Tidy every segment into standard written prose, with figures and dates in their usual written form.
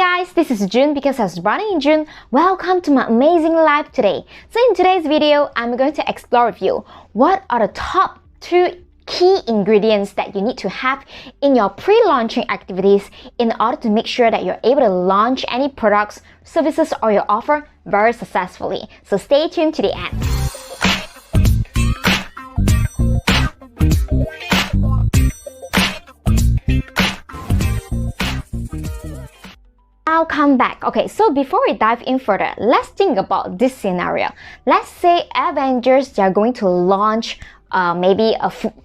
guys, this is June because I was born in June. Welcome to my amazing life today. So in today's video, I'm going to explore with you what are the top 2 key ingredients that you need to have in your pre-launching activities in order to make sure that you're able to launch any products, services, or your offer very successfully. So stay tuned to the end. Welcome back. Okay, so before we dive in further, let's think about this scenario. Let's say Avengers, they are going to launch maybe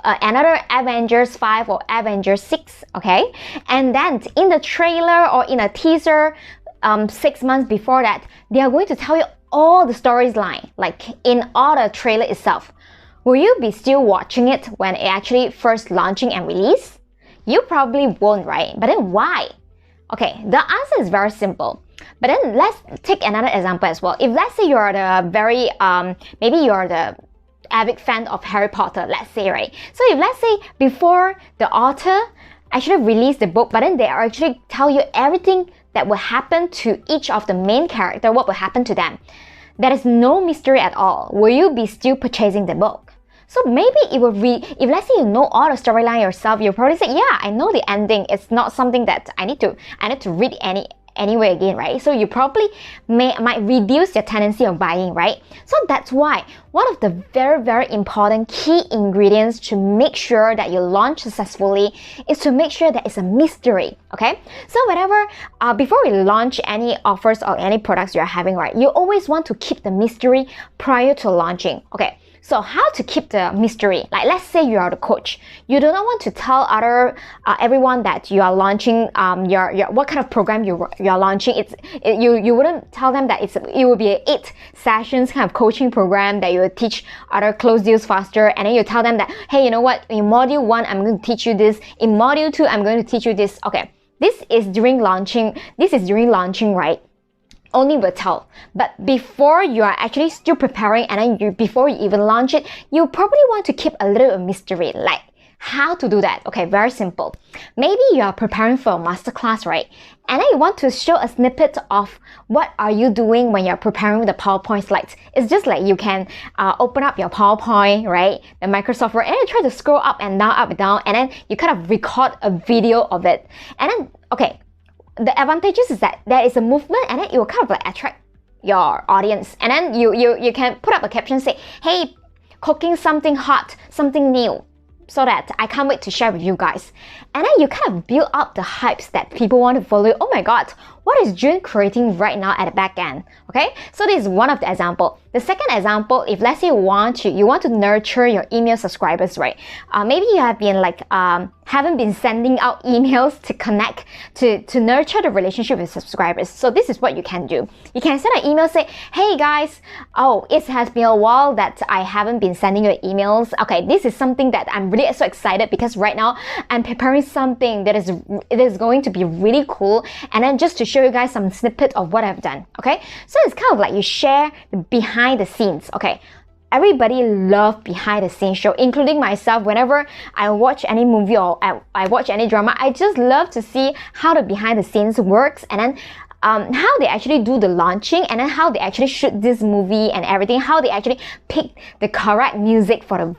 another Avengers 5 or Avengers 6, okay? And then in the trailer or in a teaser 6 months before that, they are going to tell you all the storyline, like in all the trailer itself. Will you be still watching it when it actually first launching and release? You probably won't, right? But then why? Okay, the answer is very simple. But then let's take another example as well. If let's say you're the very, maybe you're the avid fan of Harry Potter, let's say, right? So if let's say before the author actually released the book, but then they actually tell you everything that will happen to each of the main character, what will happen to them. There is no mystery at all. Will you be still purchasing the book? So maybe it will if let's say you know all the storyline yourself, you'll probably say, yeah, I know the ending. It's not something that I need to read anyway again, right? So you probably might reduce your tendency of buying, right? So that's why one of the very, very important key ingredients to make sure that you launch successfully is to make sure that it's a mystery, okay? So whenever, before we launch any offers or any products you're having, right, you always want to keep the mystery prior to launching, okay? So how to keep the mystery? Like let's say you are the coach. You do not want to tell everyone that you are launching what kind of program you are launching. You wouldn't tell them that it will be an 8 sessions kind of coaching program that you will teach other close deals faster, and then you tell them that, hey, you know what, in module 1 I'm going to teach you this, in module 2 I'm going to teach you this. Okay, this is during launching, right? Only will tell. But before you are actually still preparing, and then before you even launch it, you probably want to keep a little mystery. Like how to do that? Okay, very simple. Maybe you are preparing for a masterclass, right? And then you want to show a snippet of what are you doing when you're preparing the PowerPoint slides. It's just like you can open up your PowerPoint, right? The Microsoft Word, and then try to scroll up and down, and then you kind of record a video of it. And then, okay, the advantages is that there is a movement, and then it will kind of like attract your audience. And then you can put up a caption, say, hey, cooking something hot, something new, so that I can't wait to share with you guys. And then you kind of build up the hypes that people want to follow you. Oh my god, what is June creating right now at the back end? Okay, so this is one of the example. The second example, if let's say you want to nurture your email subscribers, right? Maybe you have been like haven't been sending out emails to connect to nurture the relationship with subscribers. So this is what you can do. You can send an email, say, hey guys, oh, it has been a while that I haven't been sending you emails. Okay, this is something that I'm really so excited because right now I'm preparing something that is going to be really cool, and then just to show you guys some snippet of what I've done. Okay, so it's kind of like you share the behind the scenes. Okay, everybody loves behind the scenes show, including myself. Whenever I watch any movie or I watch any drama, I just love to see how the behind the scenes works, and then how they actually do the launching, and then how they actually shoot this movie and everything, how they actually pick the correct music for the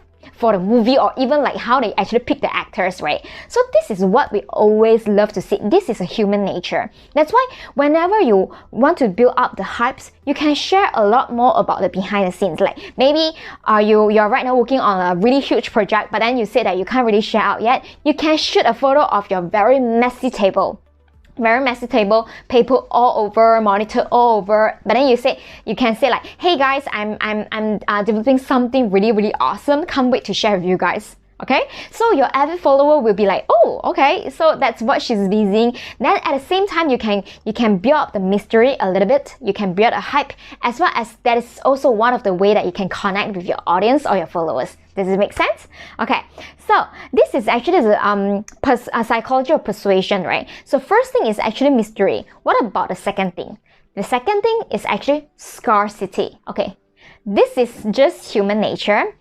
movie, or even like how they actually pick the actors, right? So this is what we always love to see. This is a human nature. That's why whenever you want to build up the hypes, you can share a lot more about the behind the scenes. Like maybe you're right now working on a really huge project, but then you say that you can't really share out yet. You can shoot a photo of your very messy table, paper all over, monitor all over. But then you can say like, hey guys, I'm developing something really, really awesome. Can't wait to share with you guys. Okay, so your avid follower will be like, oh, okay, so that's what she's using. Then at the same time, you can build up the mystery a little bit. You can build a hype, as well as that is also one of the way that you can connect with your audience or your followers. Does it make sense? Okay, so this is actually the psychology of persuasion, right? So first thing is actually mystery. What about the second thing? The second thing is actually scarcity. Okay, this is just human nature.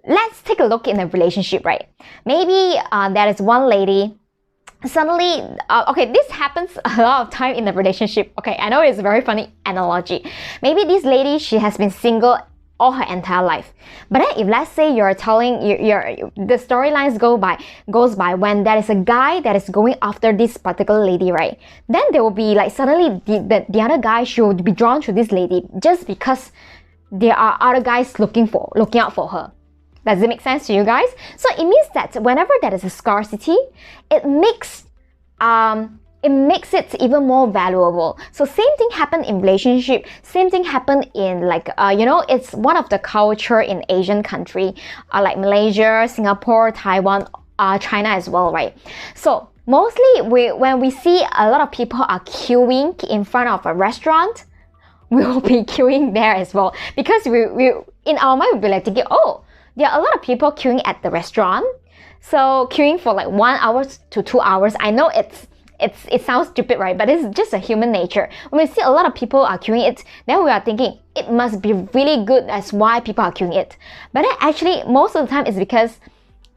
Let's take a look in a relationship, right? Maybe there is one lady suddenly, okay, this happens a lot of time in the relationship. Okay, I know it's a very funny analogy. Maybe this lady, she has been single all her entire life. But then if let's say you're telling the storylines goes by when there is a guy that is going after this particular lady, right? Then there will be like suddenly the other guy should be drawn to this lady just because there are other guys looking out for her. Does it make sense to you guys? So it means that whenever there is a scarcity, it makes it even more valuable. So same thing happened in relationship, same thing happened in like, it's one of the culture in Asian country, like Malaysia, Singapore, Taiwan, China as well, right? So mostly when we see a lot of people are queuing in front of a restaurant, we will be queuing there as well. Because we in our mind, we'll be like thinking, oh, there are a lot of people queuing at the restaurant. So queuing for like 1 hour to 2 hours. I know it sounds stupid, right? But it's just a human nature. When we see a lot of people are queuing it, then we are thinking it must be really good. That's why people are queuing it. But then actually, most of the time, it's because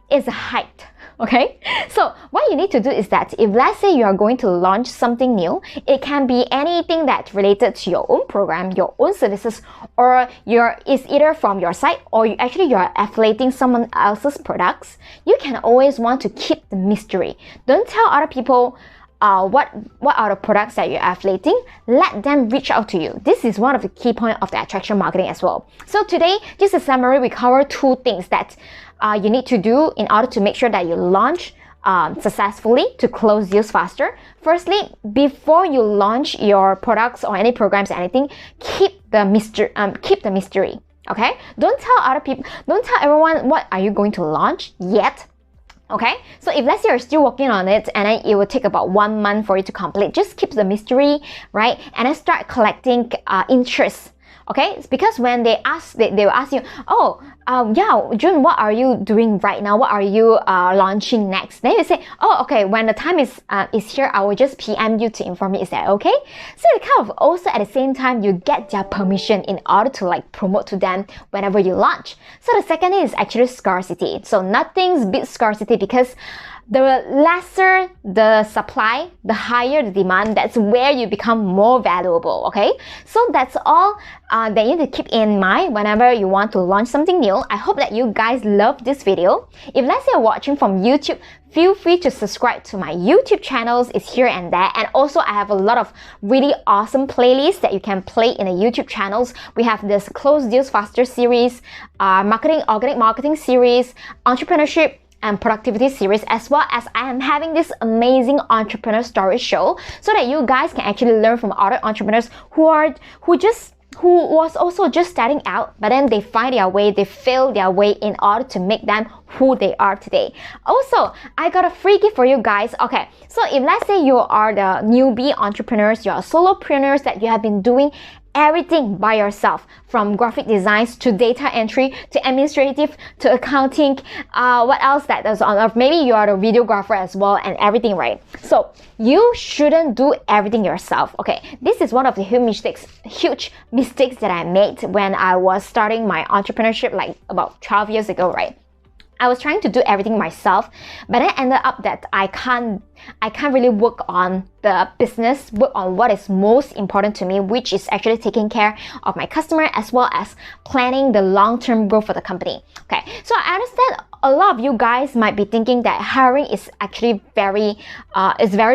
it's a hype. Okay, so what you need to do is that if let's say you are going to launch something new, it can be anything that's related to your own program, your own services, or it's either from your site or you're affiliating someone else's products. You can always want to keep the mystery. Don't tell other people what are the products that you're affiliating. Let them reach out to you. This is one of the key points of the attraction marketing as well. So today, just a summary, we cover 2 things that you need to do in order to make sure that you launch successfully to close deals faster. Firstly, before you launch your products or any programs or anything, keep the mystery. Okay, don't tell everyone what are you going to launch yet. Okay, so if let's say you're still working on it and then it will take about 1 month for it to complete, just keep the mystery, right? And then start collecting interest. Okay, it's because when they will ask you, oh, yeah, June, what are you doing right now? What are you launching next? Then you say, oh, okay, when the time is here, I will just PM you to inform you. Is that okay? So it kind of also at the same time, you get their permission in order to like promote to them whenever you launch. So the second is actually scarcity. So nothing's beats scarcity because the lesser the supply, the higher the demand. That's where you become more valuable, okay? So that's all that you need to keep in mind whenever you want to launch something new. I hope that you guys love this video. If let's say you're watching from YouTube, feel free to subscribe to my YouTube channels. It's here and there. And also I have a lot of really awesome playlists that you can play in the YouTube channels. We have this Close Deals Faster series, organic marketing series, entrepreneurship, and productivity series, as well as I am having this amazing entrepreneur story show so that you guys can actually learn from other entrepreneurs who was also just starting out, but then they find their way, they fail their way in order to make them who they are today. Also, I got a free gift for you guys. Okay, so if let's say you are the newbie entrepreneurs, you are solopreneurs that you have been doing everything by yourself, from graphic designs to data entry to administrative to accounting, what else that is on earth? Maybe you are the videographer as well and everything, right? So you shouldn't do everything yourself. Okay, this is one of the huge mistakes that I made when I was starting my entrepreneurship like about 12 years ago, right? I was trying to do everything myself, but I ended up that I can't really work on the business, work on what is most important to me, which is actually taking care of my customer as well as planning the long-term growth for the company. Okay, so I understand a lot of you guys might be thinking that hiring is actually very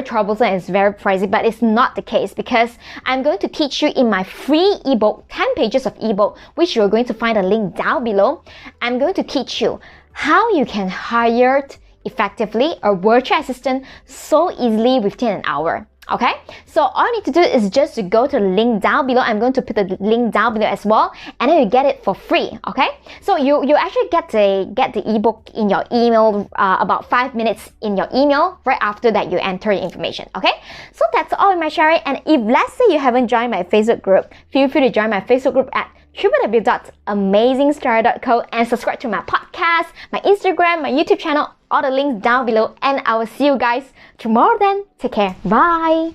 troublesome and it's very pricey, but it's not the case because I'm going to teach you in my free ebook, 10 pages of ebook, which you're going to find a link down below. I'm going to teach you how you can hire effectively a virtual assistant so easily within an hour. Okay, so all you need to do is just to go to the link down below. I'm going to put the link down below as well, and then you get it for free. Okay, so you actually get the ebook in your email about 5 minutes in your email right after that you enter your information. Okay, so that's all in my sharing. And if let's say you haven't joined my Facebook group, feel free to join my Facebook group at www.AMazingStory.co and subscribe to my podcast, my Instagram, my YouTube channel, all the links down below, and I will see you guys tomorrow then. Take care. Bye.